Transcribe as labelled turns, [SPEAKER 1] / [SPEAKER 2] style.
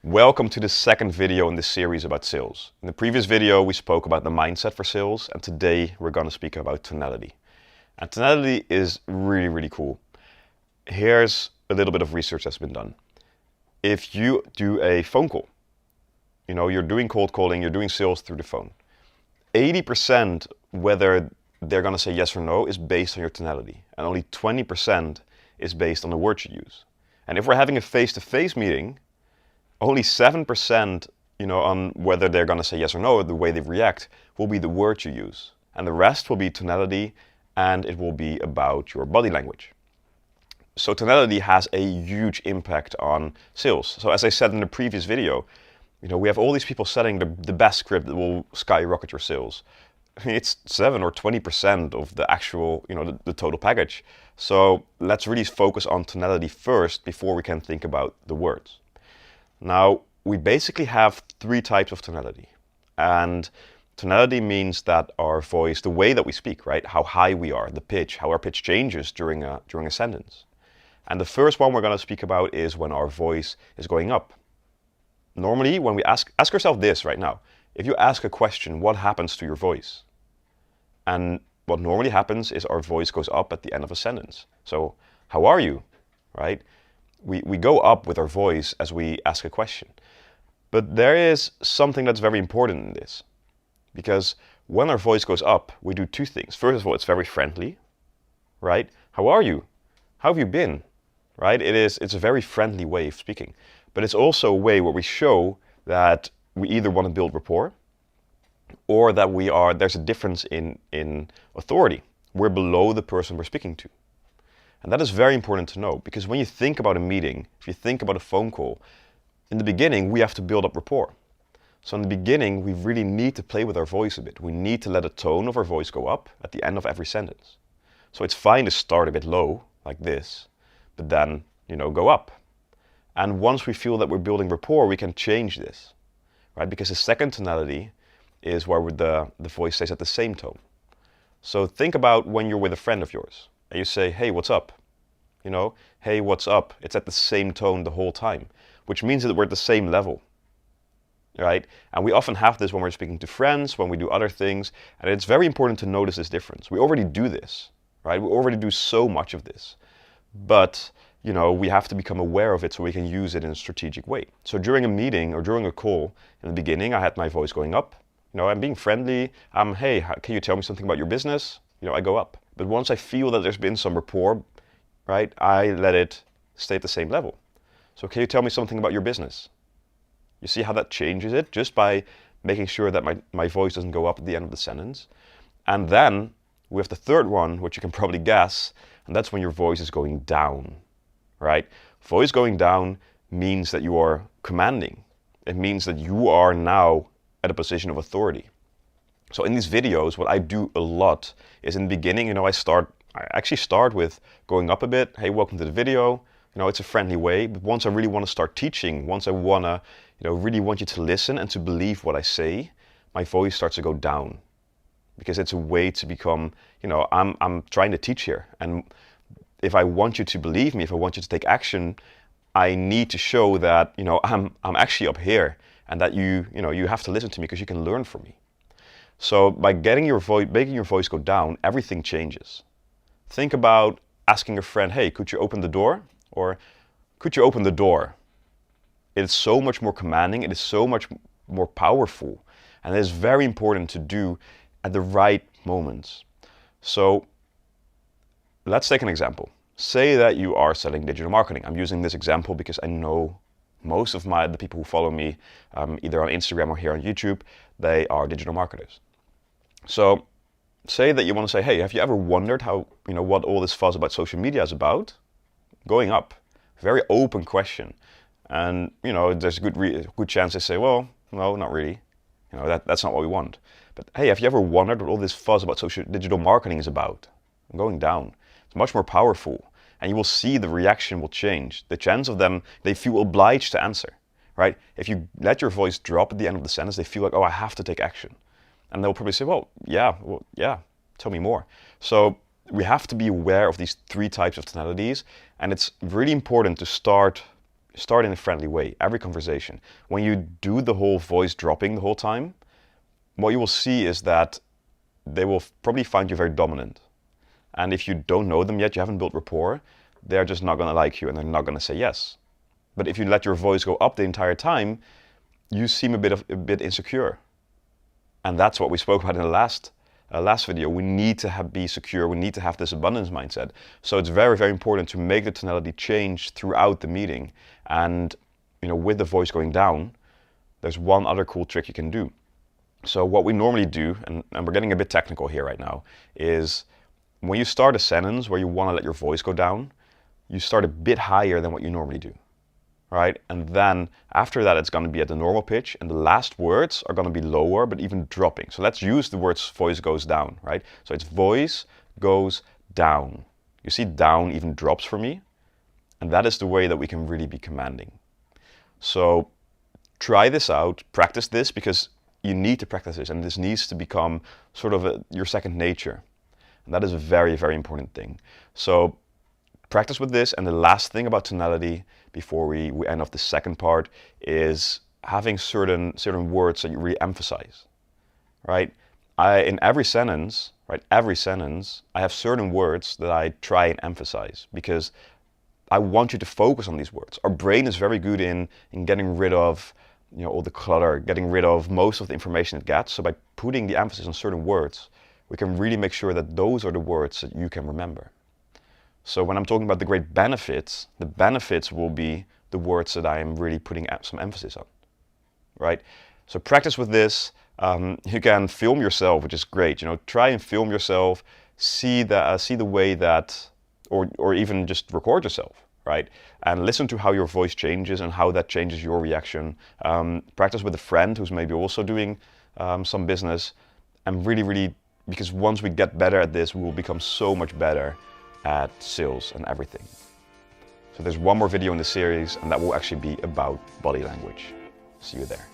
[SPEAKER 1] Welcome to the second video in this series about sales. In the previous video we spoke about the mindset for sales, and today we're going to speak about tonality. And tonality is really cool. Here's a little bit of research that's been done. If you do a phone call, you're doing cold calling, you're doing sales through the phone, 80% whether they're going to say yes or no is based on your tonality, and only 20% is based on the words you use. And if we're having a face-to-face meeting, only 7%, on whether they're going to say yes or no, the way they react, will be the words you use. And the rest will be tonality, and it will be about your body language. So tonality has a huge impact on sales. So as I said in the previous video, we have all these people setting the best script that will skyrocket your sales. It's 7 or 20% of the actual, the total package. So let's really focus on tonality first before we can think about the words. Now, we basically have 3 types of tonality. And tonality means that our voice, the way that we speak, right? How high we are, the pitch, how our pitch changes during a sentence. And the first one we're going to speak about is when our voice is going up. Normally, when we ask yourself this right now. If you ask a question, what happens to your voice? And what normally happens is our voice goes up at the end of a sentence. So, how are you, right? We go up with our voice as we ask a question. But there is something that's very important in this. Because when our voice goes up, we do 2 things. First of all, it's very friendly, right? How are you? How have you been? Right? It's a very friendly way of speaking. But it's also a way where we show that we either want to build rapport or that there's a difference in authority. We're below the person we're speaking to. And that is very important to know, because when you think about a meeting, if you think about a phone call, in the beginning we have to build up rapport. So in the beginning we really need to play with our voice a bit. We need to let the tone of our voice go up at the end of every sentence. So it's fine to start a bit low, like this, but then, go up. And once we feel that we're building rapport, we can change this, right? Because the second tonality is where the voice stays at the same tone. So think about when you're with a friend of yours and you say, hey, what's up? Hey, what's up? It's at the same tone the whole time, which means that we're at the same level, right? And we often have this when we're speaking to friends, when we do other things, and it's very important to notice this difference. We already do this, right? We already do so much of this, but we have to become aware of it so we can use it in a strategic way. So during a meeting or during a call, in the beginning, I had my voice going up. I'm being friendly. Hey, can you tell me something about your business? I go up. But once I feel that there's been some rapport, right, I let it stay at the same level. So can you tell me something about your business? You see how that changes it just by making sure that my voice doesn't go up at the end of the sentence. And then we have the third one, which you can probably guess, and that's when your voice is going down, right? Voice going down means that you are commanding. It means that you are now at a position of authority. So in these videos, what I do a lot is in the beginning, I actually start with going up a bit. Hey, welcome to the video. It's a friendly way. But once I really want to start teaching, once I want to, really want you to listen and to believe what I say, my voice starts to go down. Because it's a way to become, I'm trying to teach here. And if I want you to believe me, if I want you to take action, I need to show that, I'm actually up here and that you have to listen to me because you can learn from me. So by making your voice go down, everything changes. Think about asking a friend, hey, could you open the door? Or could you open the door? It's so much more commanding. It is so much more powerful. And it is very important to do at the right moments. So let's take an example. Say that you are selling digital marketing. I'm using this example because I know most of the people who follow me, either on Instagram or here on YouTube, they are digital marketers. So say that you want to say, hey, have you ever wondered how, what all this fuss about social media is about? Going up. Very open question. And, there's a good chance they say, well, no, not really. That's not what we want. But hey, have you ever wondered what all this fuss about digital marketing is about? I'm going down. It's much more powerful. And you will see the reaction will change. The chance of them, they feel obliged to answer, right? If you let your voice drop at the end of the sentence, they feel like, oh, I have to take action. And they'll probably say, well, yeah, tell me more. So we have to be aware of these 3 types of tonalities. And it's really important to start start in a friendly way, every conversation. When you do the whole voice dropping the whole time, what you will see is that they will probably find you very dominant. And if you don't know them yet, you haven't built rapport, they're just not going to like you and they're not going to say yes. But if you let your voice go up the entire time, you seem a bit insecure. And that's what we spoke about in the last video. We need to be secure. We need to have this abundance mindset. So it's very, very important to make the tonality change throughout the meeting. And with the voice going down, there's one other cool trick you can do. So what we normally do, and we're getting a bit technical here right now, is when you start a sentence where you want to let your voice go down, you start a bit higher than what you normally do. Right? And then after that, it's going to be at the normal pitch, and the last words are going to be lower, but even dropping. So let's use the words voice goes down, right? So it's voice goes down. You see down even drops for me, and that is the way that we can really be commanding. So try this out, practice this, because you need to practice this, and this needs to become sort of your second nature. And that is a very, very important thing. So practice with this, and the last thing about tonality before we end off the second part is having certain words that you really emphasize, right? In every sentence, I have certain words that I try and emphasize because I want you to focus on these words. Our brain is very good in getting rid of all the clutter, getting rid of most of the information it gets. So by putting the emphasis on certain words, we can really make sure that those are the words that you can remember. So when I'm talking about the great benefits, the benefits will be the words that I am really putting some emphasis on, right? So practice with this. You can film yourself, which is great. Try and film yourself, see the way that, or even just record yourself, right? And listen to how your voice changes and how that changes your reaction. Practice with a friend who's maybe also doing some business, and really, because once we get better at this, we will become so much better at sales and everything. So there's one more video in the series, and that will actually be about body language. See you there.